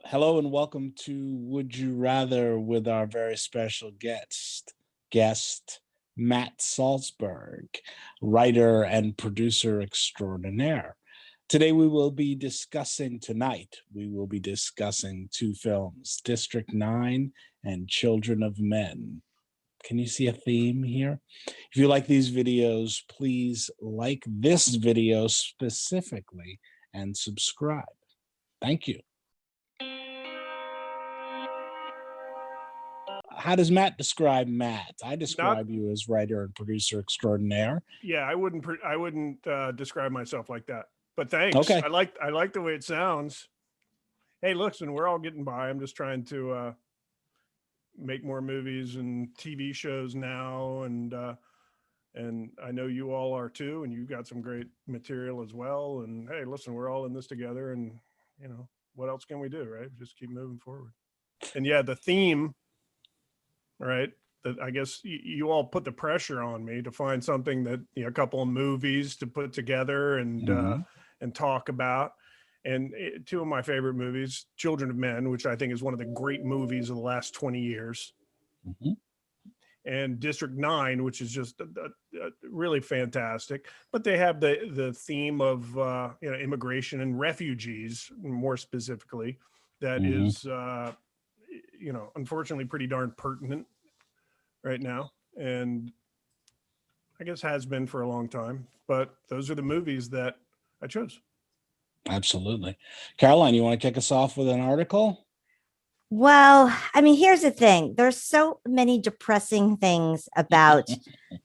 Hello and welcome to Would You Rather with our very special guest Matt Salzberg, writer and producer extraordinaire. Tonight we will be discussing two films, District 9 and Children of Men. Can you see a theme here? If you like these videos, please like this video specifically and subscribe. Thank you. How does Matt describe Matt? I describe you as writer and producer extraordinaire. Yeah, I wouldn't describe myself like that. But thanks. Okay. I like the way it sounds. Hey, listen, we're all getting by. I'm just trying to make more movies and TV shows now, and I know you all are too, and you've got some great material as well. And hey, listen, we're all in this together, and what else can we do, right? Just keep moving forward. And yeah, the theme, right? That I guess you all put the pressure on me to find something that a couple of movies to put together and talk about. And two of my favorite movies, Children of Men, which I think is one of the great movies of the last 20 years, and District 9, which is just really fantastic. But they have the theme of immigration and refugees, more specifically, that is unfortunately pretty darn pertinent right now, and I guess has been for a long time. But those are the movies that I chose. Absolutely. Caroline, you want to kick us off with an article? Well, I mean, here's the thing. There's so many depressing things about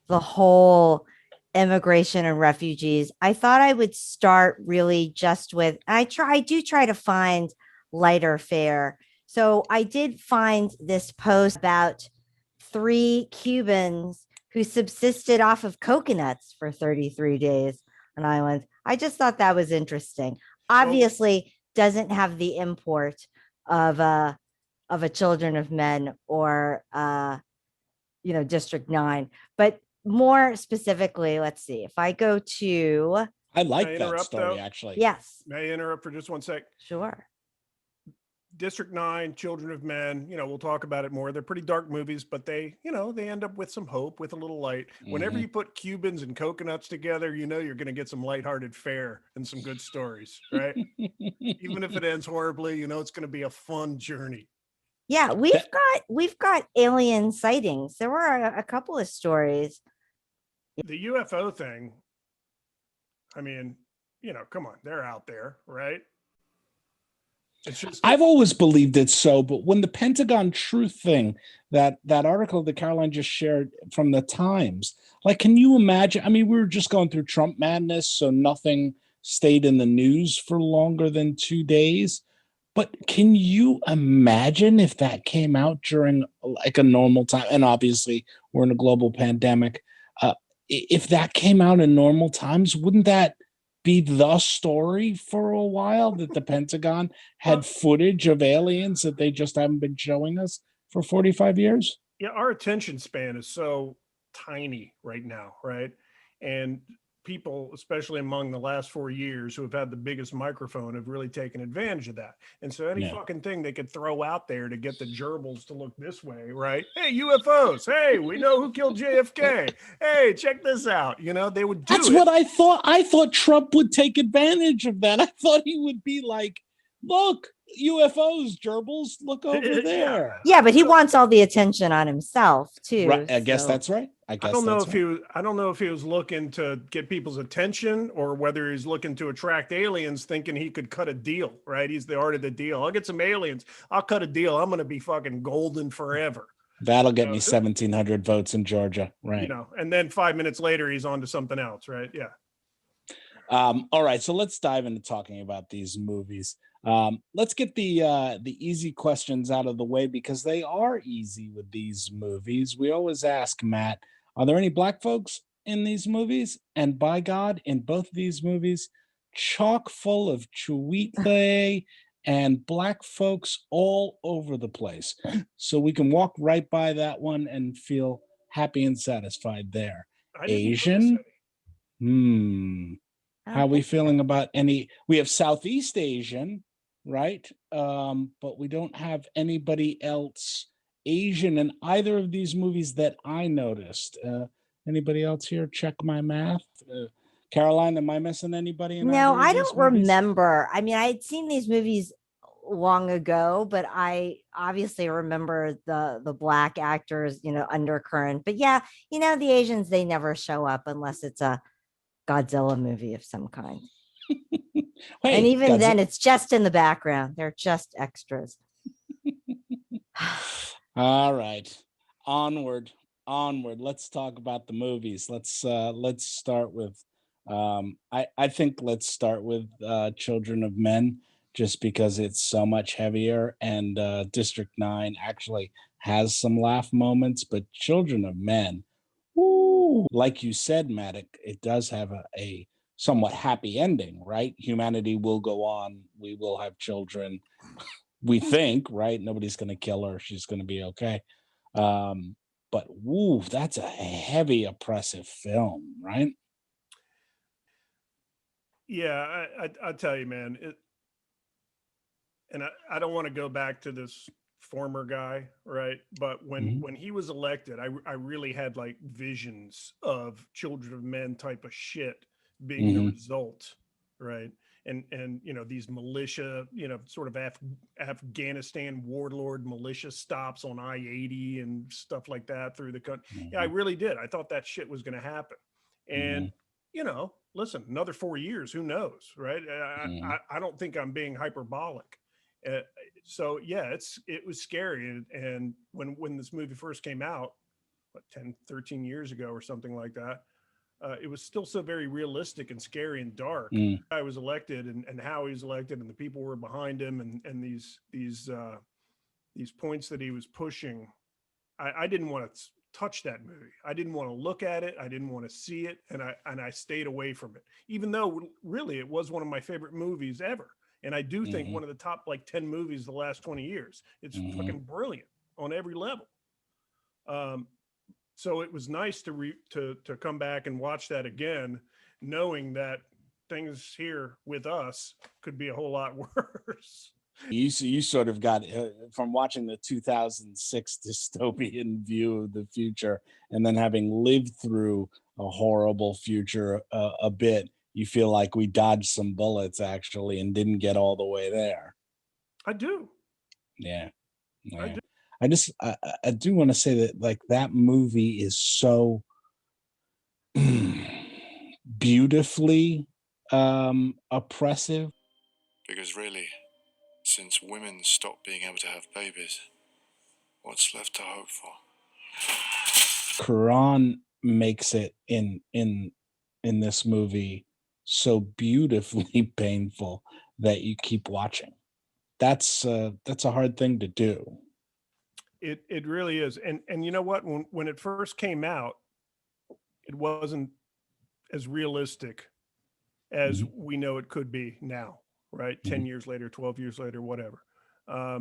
the whole immigration and refugees. I thought I would start really just with, I do try to find lighter fare. So I did find this post about 3 Cubans who subsisted off of coconuts for 33 days on islands. I just thought that was interesting. Obviously, doesn't have the import of a Children of Men or District 9, but more specifically, let's see. If I go to, I like that story actually. Yes. May I interrupt for just one sec? Sure. District 9, Children of Men, we'll talk about it more. They're pretty dark movies, but they end up with some hope, with a little light. Whenever you put Cubans and coconuts together, you're going to get some lighthearted fare and some good stories, right? Even if it ends horribly, it's going to be a fun journey. Yeah, we've got alien sightings. There were a couple of stories. The UFO thing, I mean, come on, they're out there, right? I've always believed it so, but when the Pentagon Truth thing, that article that Caroline just shared from the Times, like, can you imagine? I mean, we were just going through Trump madness, so nothing stayed in the news for longer than 2 days. But can you imagine if that came out during like a normal time? And obviously, we're in a global pandemic. If that came out in normal times, wouldn't that be the story for a while, that the Pentagon had footage of aliens that they just haven't been showing us for 45 years? Yeah, our attention span is so tiny right now, right? And people, especially among the last 4 years, who have had the biggest microphone have really taken advantage of that. And so any fucking thing they could throw out there to get the gerbils to look this way, right? Hey, UFOs. Hey, we know who killed JFK. Hey, check this out. They would do That's what I thought. I thought Trump would take advantage of that. I thought he would be like, look, UFOs, gerbils, look over there. Yeah, but he wants all the attention on himself too. Right. I guess that's right. I don't know if he was looking to get people's attention or whether he's looking to attract aliens, thinking he could cut a deal, right? He's the art of the deal. I'll get some aliens. I'll cut a deal. I'm going to be fucking golden forever. That'll get me 1,700 votes in Georgia, right? And then 5 minutes later, he's on to something else, right? Yeah. All right, so let's dive into talking about these movies. Let's get the easy questions out of the way, because they are easy with these movies. We always ask, Matt, are there any black folks in these movies? And by God, in both of these movies, chock full of Chiwetel and black folks all over the place. So we can walk right by that one and feel happy and satisfied there. Asian? How are we feeling about any? We have Southeast Asian, right? But we don't have anybody else Asian in either of these movies that I noticed. Anybody else here? Check my math. Caroline, am I missing anybody in No, either of I these don't movies? remember. I mean, I had seen these movies long ago, but I obviously remember the black actors, undercurrent. But yeah, the Asians, they never show up unless it's a Godzilla movie of some kind. And Hey, even then, it's just in the background. They're just extras. all right. Onward. Let's talk about the movies. Let's start with I think let's start with Children of Men, just because it's so much heavier, and District 9 actually has some laugh moments, but Children of Men, woo, like you said, Maddock, it does have a somewhat happy ending, right? Humanity will go on. We will have children. We think, right? Nobody's going to kill her. She's going to be okay. But woo, that's a heavy, oppressive film, right? Yeah, I tell you, man, and I don't want to go back to this former guy, right? But when he was elected, I really had like visions of Children of Men type of shit being the result, right? And these militia, sort of Afghanistan warlord militia stops on I-80 and stuff like that through the country. Yeah, I really did. I thought that shit was going to happen, and listen, another 4 years, who knows, right? I don't think I'm being hyperbolic. So yeah, it was scary. And when this movie first came out, what, 10, 13 years ago or something like that, it was still so very realistic and scary and dark. I was elected, and how he was elected, and the people were behind him, and these points that he was pushing. I didn't want to touch that movie. I didn't want to look at it. I didn't want to see it, and I stayed away from it, even though really it was one of my favorite movies ever. And I do think one of the top like 10 movies the last 20 years. It's fucking brilliant on every level. So it was nice to come back and watch that again, knowing that things here with us could be a whole lot worse. You sort of got from watching the 2006 dystopian view of the future, and then having lived through a horrible future a bit, you feel like we dodged some bullets actually and didn't get all the way there. I do. Yeah. I do. I do want to say that like that movie is so beautifully oppressive. Because really, since women stopped being able to have babies, what's left to hope for? Quran makes it in this movie so beautifully painful that you keep watching. That's a hard thing to do. It really is. And you know what? When it first came out, it wasn't as realistic as we know it could be now, right? 10 years later, 12 years later, whatever. But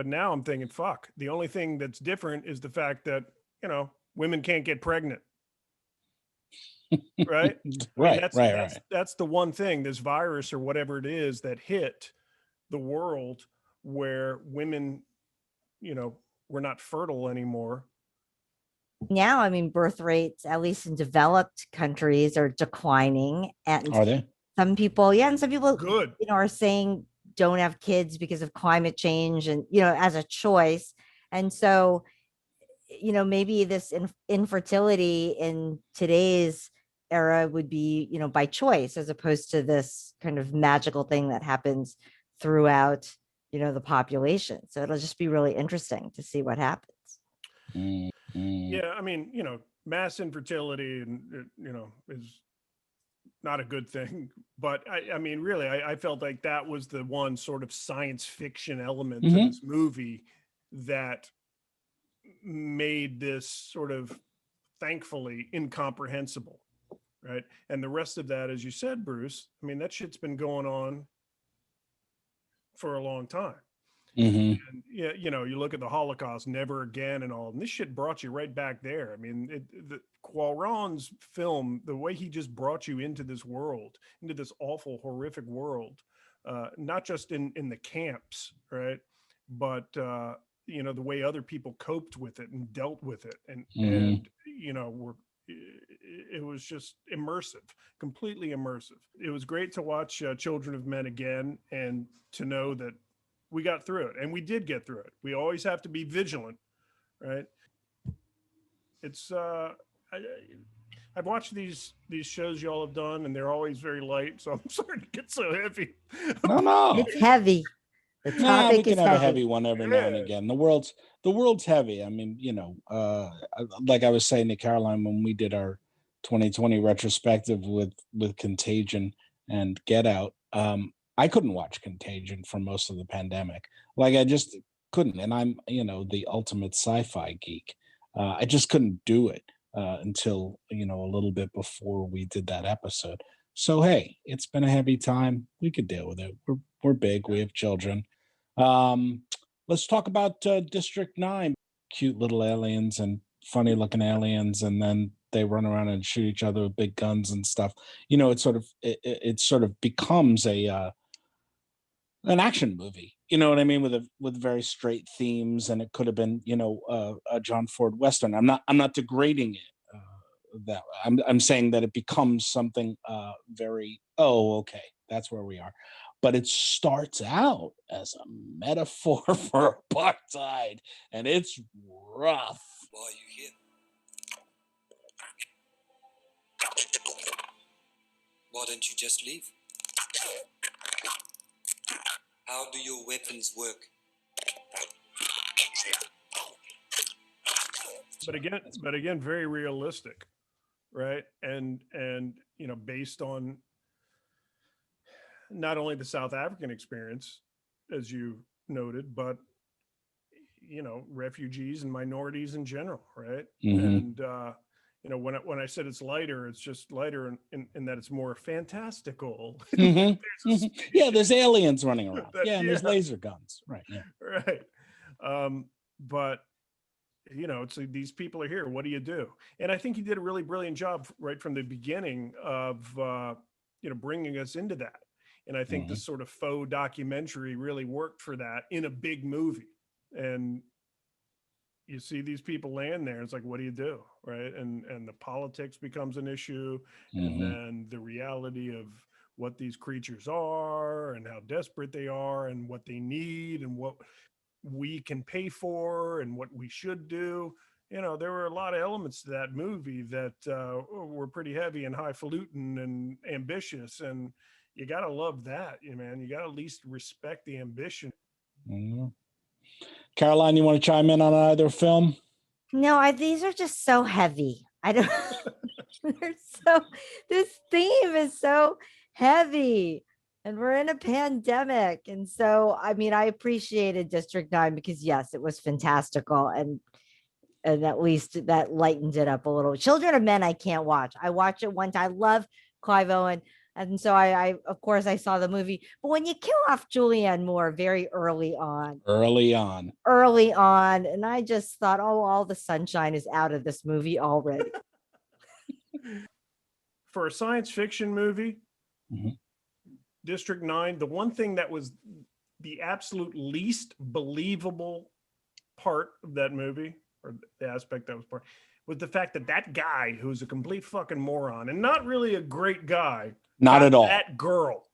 now I'm thinking, fuck, the only thing that's different is the fact that, women can't get pregnant. Right? Right. That's the one thing, this virus or whatever it is that hit the world where women, were not fertile anymore. Now, I mean, birth rates, at least in developed countries, are declining. And are they? Some people, and some people, good, are saying don't have kids because of climate change and, as a choice. And so, maybe this infertility in today's era would be, by choice, as opposed to this kind of magical thing that happens throughout, the population. So it'll just be really interesting to see what happens. Yeah, I mean, mass infertility and is not a good thing, but I mean, really, I felt like that was the one sort of science fiction element to this movie that made this sort of thankfully incomprehensible, right? And the rest of that, as you said, Bruce, I mean, that shit's been going on for a long time. And yeah, you look at the Holocaust, never again, and all, and this shit brought you right back there. I mean, Cuarón's film, the way he just brought you into this world, into this awful, horrific world, not just in the camps, right? But the way other people coped with it and dealt with it, and it was just immersive, completely immersive. It was great to watch Children of Men again, and to know that we got through it, and we did get through it. We always have to be vigilant, right? It's I've watched these shows y'all have done, and they're always very light, so I'm sorry to get so heavy. No. It's heavy. The We topic can is have a heavy. heavy one every now and again. The world's heavy. I mean, like I was saying to Caroline when we did our 2020 retrospective with Contagion and Get Out, I couldn't watch Contagion for most of the pandemic. Like I just couldn't, and I'm the ultimate sci-fi geek. I just couldn't do it until a little bit before we did that episode. So hey, it's been a heavy time. We could deal with it. We're big. We have children. Let's talk about District 9. Cute little aliens and funny looking aliens, and then they run around and shoot each other with big guns and stuff. It sort of becomes an action movie. You know what I mean, with very straight themes, and it could have been a John Ford Western. I'm not degrading it. That I'm saying that it becomes something very okay, that's where we are. But it starts out as a metaphor for apartheid, and it's rough. Why are you here? Why don't you just leave? How do your weapons work? But again, very realistic, right? And based on not only the South African experience, as you noted, but refugees and minorities in general, right? Mm-hmm. And when I said it's lighter, it's just lighter in that it's more fantastical. Mm-hmm. There's aliens running around. And there's laser guns, right? Yeah, right. But it's like, these people are here. What do you do? And I think he did a really brilliant job right from the beginning of bringing us into that. And I think this sort of faux documentary really worked for that in a big movie. And you see these people land there. It's like, what do you do? Right. And the politics becomes an issue. And then the reality of what these creatures are and how desperate they are and what they need and what we can pay for and what we should do. There were a lot of elements to that movie that were pretty heavy and highfalutin and ambitious. And you got to love that, man. You got to at least respect the ambition. Mm-hmm. Caroline, you want to chime in on either film? No, these are just so heavy. I don't. This theme is so heavy, and we're in a pandemic, and so I appreciated District 9 because yes, it was fantastical, and at least that lightened it up a little. Children of Men, I can't watch. I watched it one time. I love Clive Owen. And so I of course I saw the movie, but when you kill off Julianne Moore very early on, and I just thought, all the sunshine is out of this movie already. For a science fiction movie, District 9, the one thing that was the absolute least believable part of that movie, or the aspect that was part, was the fact that guy who's a complete fucking moron and not really a great guy, not at all, that girl,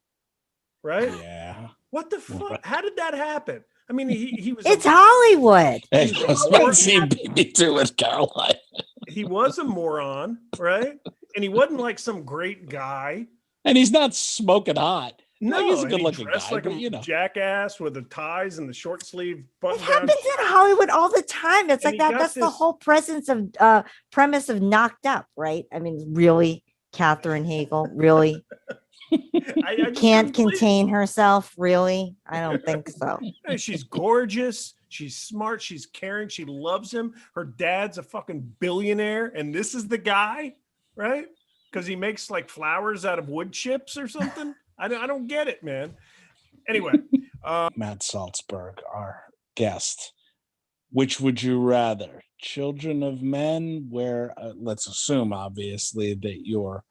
right? Yeah. What the fuck? How did that happen? I mean, he was. It's Hollywood. Me too with Caroline. He was a moron, right? And he wasn't like some great guy. And he's not smoking hot. No, he's a good-looking guy, like a jackass with the ties and the short sleeve button down. It happens in Hollywood all the time. It's like that. That's the whole premise of Knocked Up, right? I mean, really, Katherine Hagel, really. I can't contain herself, really? I don't think so. She's gorgeous. She's smart. She's caring. She loves him. Her dad's a fucking billionaire, and this is the guy, right? Because he makes like flowers out of wood chips or something. I don't get it, man. Anyway, Matt Salzberg, our guest. Which would you rather? Children of Men, where let's assume obviously that you're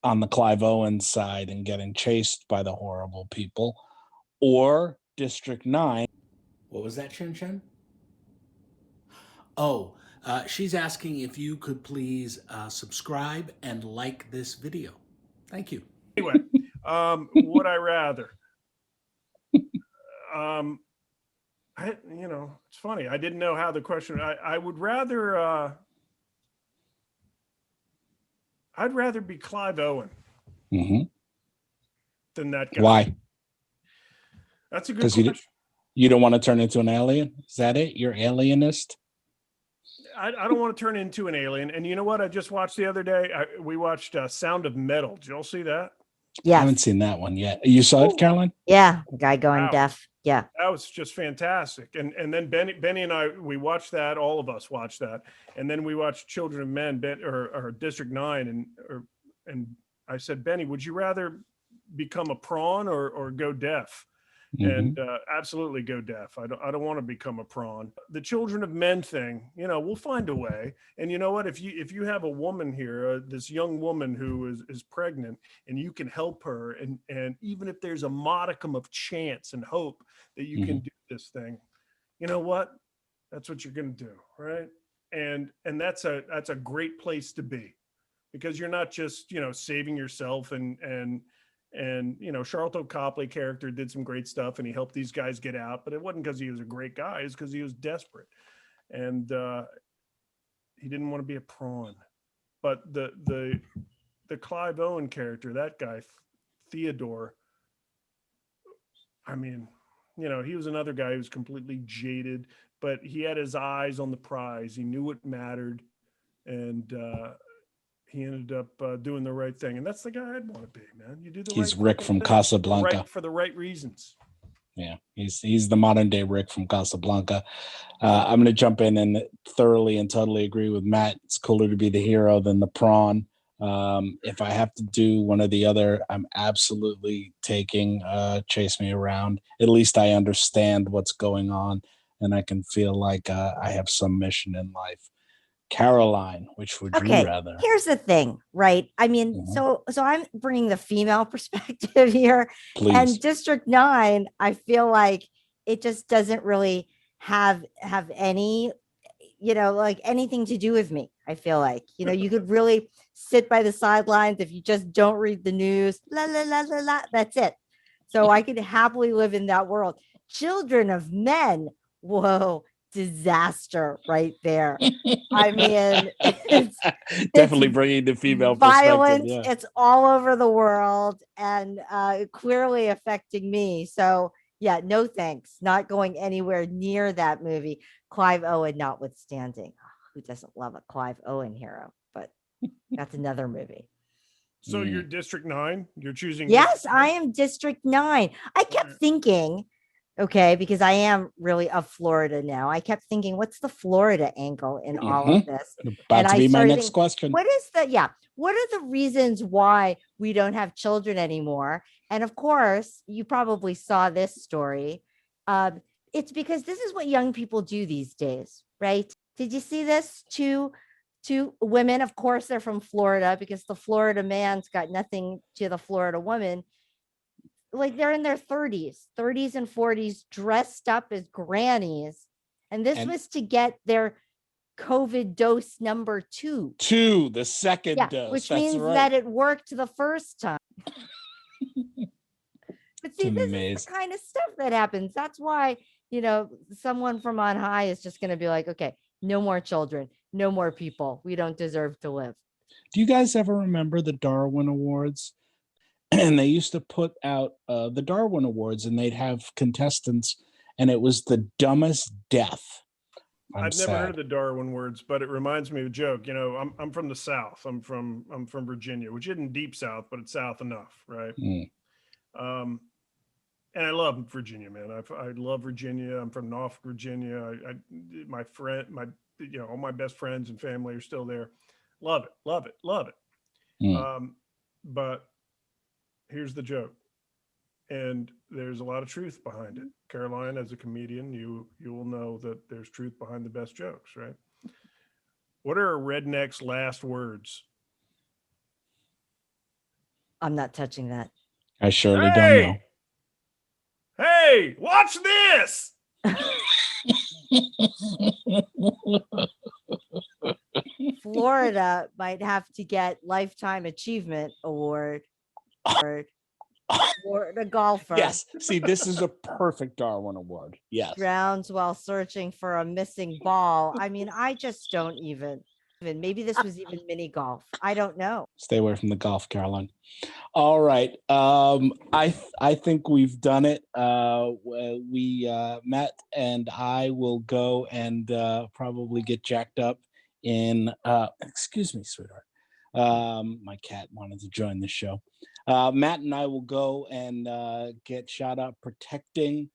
on the Clive Owen side and getting chased by the horrible people, or District 9. What was that, Chen Chen? Oh, she's asking if you could please subscribe and like this video. Thank you. Anyway, would I rather? It's funny. I didn't know how the question. I would rather. I'd rather be Clive Owen than that guy. Why? That's a good question. You don't want to turn into an alien? Is that it? You're alienist? I don't want to turn into an alien. And you know what? I just watched the other day. We watched Sound of Metal. Did you all see that? Yeah. I haven't seen that one yet. You saw it, Caroline? Yeah. The guy going deaf. Yeah. That was just fantastic. And then Benny and I, we watched that. All of us watched that. And then we watched Children of Men or District 9. And I said, Benny, would you rather become a prawn or go deaf? And absolutely go deaf. I don't want to become a prawn. The Children of Men thing, we'll find a way. And you know what? If you have a woman here, this young woman who is pregnant, and you can help her, and even if there's a modicum of chance and hope that you can do this thing, you know what? That's what you're going to do, right? And that's a great place to be, because you're not just saving yourself and Charlton Copley character did some great stuff and he helped these guys get out, but it wasn't because he was a great guy. It's because he was desperate. And he didn't want to be a prawn. But the Clive Owen character, that guy, Theodore, I mean, he was another guy who was completely jaded, but he had his eyes on the prize. He knew what mattered. And he ended up doing the right thing, and that's the guy I'd want to be, man. You do the He's right Rick from Casablanca. For the right reasons. Yeah, he's the modern day Rick from Casablanca. I'm going to jump in and thoroughly and totally agree with Matt. It's cooler to be the hero than the prawn. If I have to do one or the other, I'm absolutely taking Chase Me Around. At least I understand what's going on, and I can feel like I have some mission in life. Caroline, which would you rather? Here's the thing, right? I mean, so I'm bringing the female perspective here. Please. And District 9, I feel like it just doesn't really have any, like anything to do with me. I feel like, you could really sit by the sidelines if you just don't read the news. La, la, la, la, la, that's it. So I could happily live in that world. Children of Men, whoa, disaster right there. I mean, it's definitely bringing the female violence. perspective. Yeah. It's all over the world and clearly affecting me. So yeah, no thanks. Not going anywhere near that movie. Clive Owen notwithstanding. Who doesn't love a Clive Owen hero? But that's another movie. So you're District 9? You're choosing? Yes, I am District 9. I kept thinking, because I am really of Florida now. I kept thinking, what's the Florida angle in all of this? About to be my next question. What are the reasons why we don't have children anymore? And of course, you probably saw this story. It's because this is what young people do these days, right? Did you see this? Two women, of course, they're from Florida, because the Florida man's got nothing to the Florida woman. Like they're in their 30s and 40s, dressed up as grannies. And this was to get their COVID dose number 2. The second dose. Which means that it worked the first time. But see, this is the kind of stuff that happens. That's why, someone from on high is just going to be like, okay, no more children, no more people. We don't deserve to live. Do you guys ever remember the Darwin Awards? And they used to put out the Darwin Awards, and they'd have contestants, and it was the dumbest death. I've never heard of the Darwin Awards, but it reminds me of a joke. I'm from the South. I'm from Virginia, which isn't deep South, but it's South enough, right? And I love Virginia, man. I love Virginia. I'm from Norfolk, Virginia. All my best friends and family are still there. Love it. But here's the joke, and there's a lot of truth behind it. Caroline, as a comedian, you will know that there's truth behind the best jokes, right? What are a redneck's last words? I'm not touching that. I surely don't know. Hey, watch this. Florida might have to get Lifetime Achievement Award for the golfer. Yes. See, this is a perfect Darwin Award. Yes. Drowns while searching for a missing ball. I mean, I just don't even. Maybe this was even mini golf. I don't know. Stay away from the golf, Caroline. All right. I think we've done it. Matt and I will go and probably get jacked up in excuse me, sweetheart. My cat wanted to join the show. Matt and I will go and get shot up protecting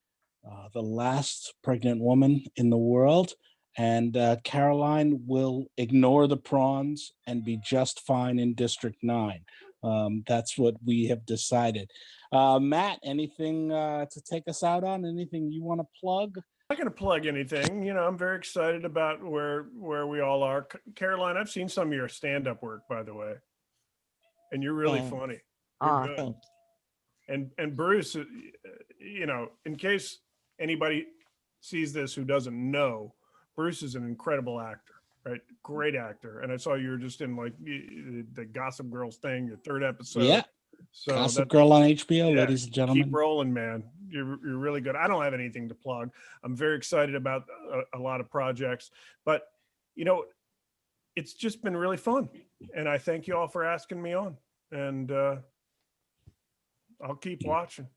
the last pregnant woman in the world. And Caroline will ignore the prawns and be just fine in District 9. That's what we have decided. Matt, anything to take us out on? Anything you want to plug? I'm not going to plug anything. You know, I'm very excited about where we all are. Caroline, I've seen some of your stand-up work, by the way, and you're really Thanks. funny. Oh, You're good. thank And Bruce, you know, in case anybody sees this who doesn't know, Bruce is an incredible actor, right? Great actor. And I saw you were just in like the Gossip Girls thing, your third episode. Yeah. So Gossip Girl on HBO, yeah, ladies and gentlemen. keep rolling, man. You're really good. I don't have anything to plug. I'm very excited about a lot of projects, but you know, it's just been really fun. And I thank you all for asking me on. And I'll keep watching.